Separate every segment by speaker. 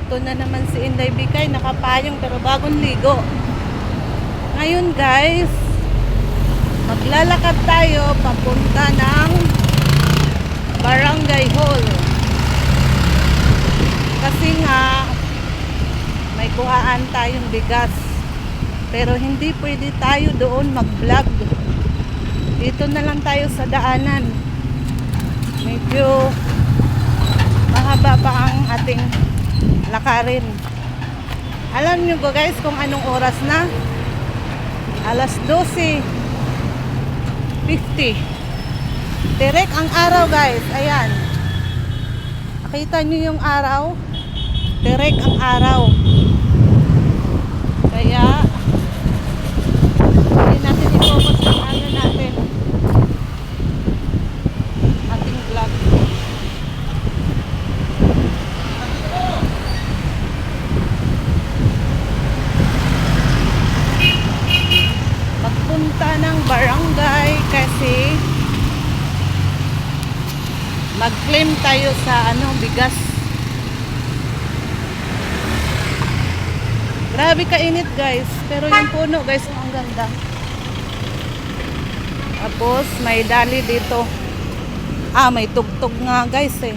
Speaker 1: Ito na naman si Inday Bikay, nakapayong pero bagong ligo. Ngayon guys, maglalakad tayo papunta ng Barangay Hall. Kasi nga, may kuhaan tayong bigas. Pero hindi pwede tayo doon mag-vlog. Dito na lang tayo sa daanan. Medyo mahaba pa ang ating lakarin. Alam nyo ba guys kung anong oras na? Alas 12:50. Direk ang araw guys. Ayan. Nakita nyo yung araw? Direk ang araw. Kaya hindi natin i-focus ang ano natin. Ating vlog. Magpunta ng barangay kasi mag-claim tayo sa bigas. Grabe kainit guys, pero yung puno guys ang ganda. Tapos may dali dito. May tugtog nga guys eh.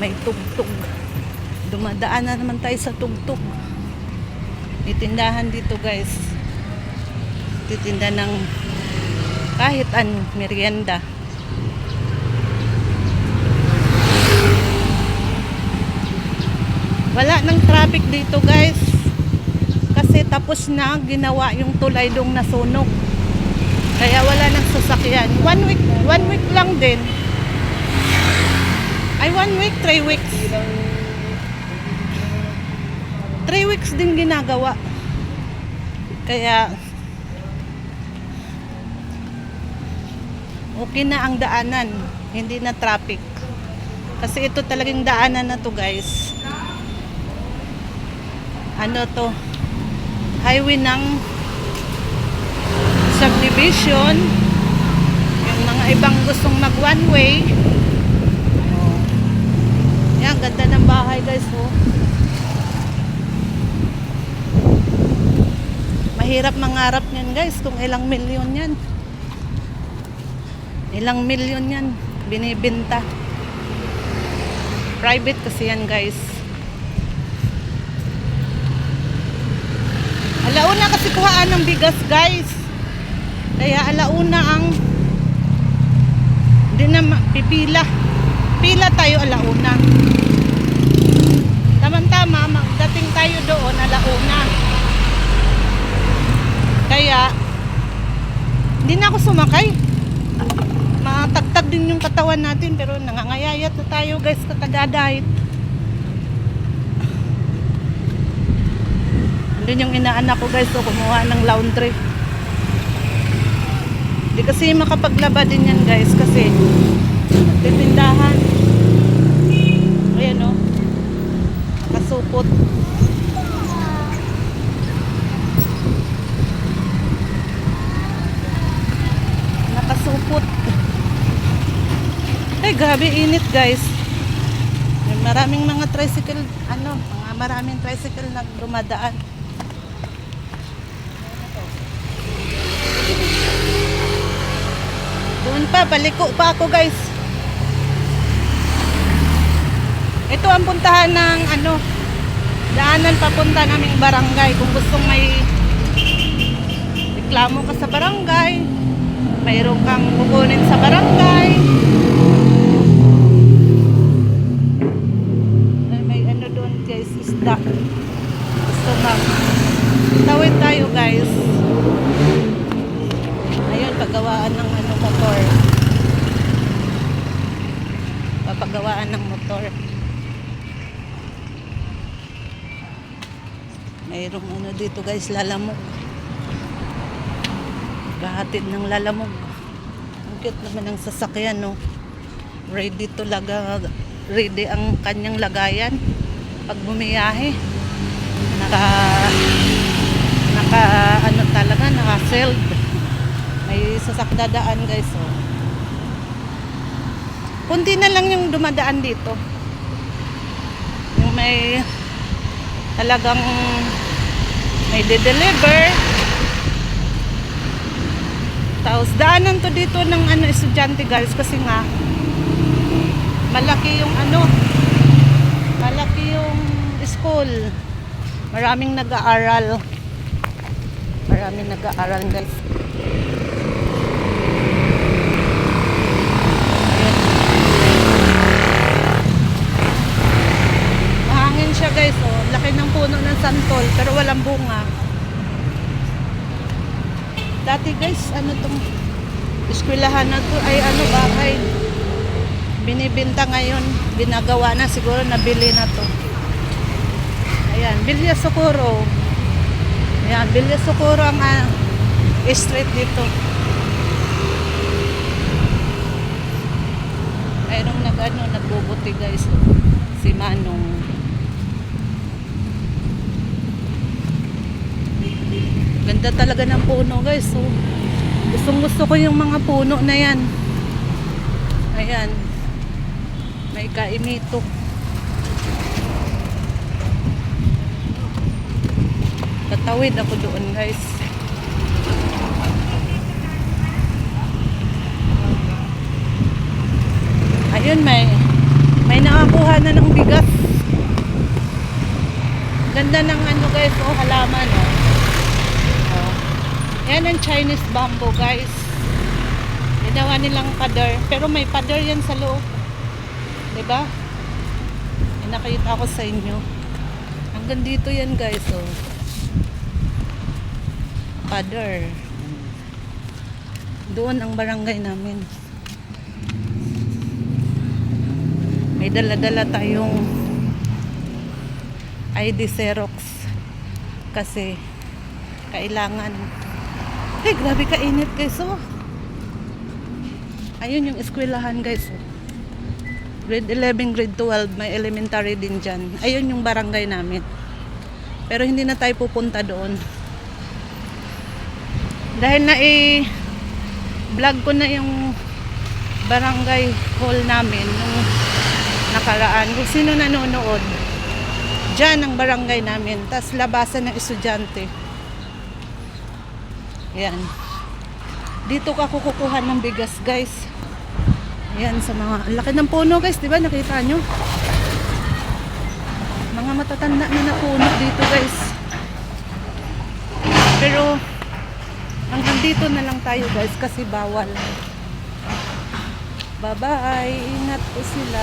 Speaker 1: May tugtog. Dumadaan na naman tayo sa tugtog. May tindahan dito guys. Titinda ng kahit merienda. Wala ng traffic dito guys. Kasi tapos na ginawa yung tulay dong nasunog. Kaya wala nang sasakyan. One week lang din. 1 week, 3 weeks. 3 weeks din ginagawa. Kaya okay na ang daanan. Hindi na traffic. Kasi ito talagang daanan na to guys. Highway ng subdivision. Yung mga ibang gustong mag one way. Yan, ganda ng bahay guys. Mahirap mangarap niyan guys kung ilang milyon yan. Ilang milyon yan binibenta. Private kasi yan guys. Alauna kasi kuhaan ng bigas guys. Kaya alauna ang hindi na pipila. Pila tayo alauna. Tama-tama magdating tayo doon alauna. Kaya hindi na ako sumakay. Matagtag din yung katawan natin pero nangangayayat na tayo guys katagadahit. Doon yung inaanak ko guys, kumuha ng laundry. Hindi kasi makapaglaba din yan guys kasi titindahan. Ayan nakasupot. Nakasupot. Grabe init guys. Maraming mga tricycle, maraming tricycle na dumadaan. Doon pa, baliko pa ako guys. Ito ang puntahan ng daanan papunta naming barangay. Kung gustong may reklamo ka sa barangay, mayroon kang kukunin sa barangay. May doon guys, isda. Gusto tawid tayo guys. Ayun, paggawaan ng motor. Papagawaan ng motor. Mayroong dito guys, lalamog. Gahatid ng lalamog. Ang cute naman ng sasakyan Ready ready ang kanyang lagayan pag bumiyahe. Talaga naka-sealed. May sasakdadaan guys Kunti na lang yung dumadaan dito. may talagang may de-deliver. Tapos daanan to dito ng estudyante guys, kasi nga malaki yung malaki yung school. Maraming nag-aaral. Maraming nag-aaral guys. Mahangin siya guys, oh. Laki ng puno ng santol pero walang bunga. Dati guys, tong eskwelahan na to ay bahay. Binibenta ngayon, ginagawa na, siguro nabili na to. Ayan, Villa Socorro. Ayan, Villa Socorro ang street dito. Mayroong nagbubuti guys. Si Manong. Ganda talaga ng puno guys. So, gusto ko yung mga puno na yan. Ayan. May kaimito. Tatawid ako doon guys. Ayun, may nakakuha na ng bigas. Ganda ng guys, halaman Yan ang Chinese bamboo guys. Ginawa nilang pader, pero may pader yan sa loob. Diba? Nakita ko sa inyo. Hanggang dito yan guys, pader. Doon ang barangay namin. May dala-dala tayong ID Xerox kasi kailangan. Grabe kainit guys, Ayun yung eskwelahan guys, Grade 11, grade 12, may elementary din dyan. Ayun yung barangay namin. Pero hindi na tayo pupunta doon. Dahil vlog ko na yung barangay hall namin nung nakaraan. Kung sino nanonood, dyan ang barangay namin. Tas labasan ng estudyante. Yan. Dito ka kukuha ng bigas guys. Yan sa mga laki ng puno guys, 'di ba? Nakita nyo? Mga matatanda na puno dito guys. Pero hanggang dito na lang tayo guys kasi bawal. Bye-bye. Ingat po sila.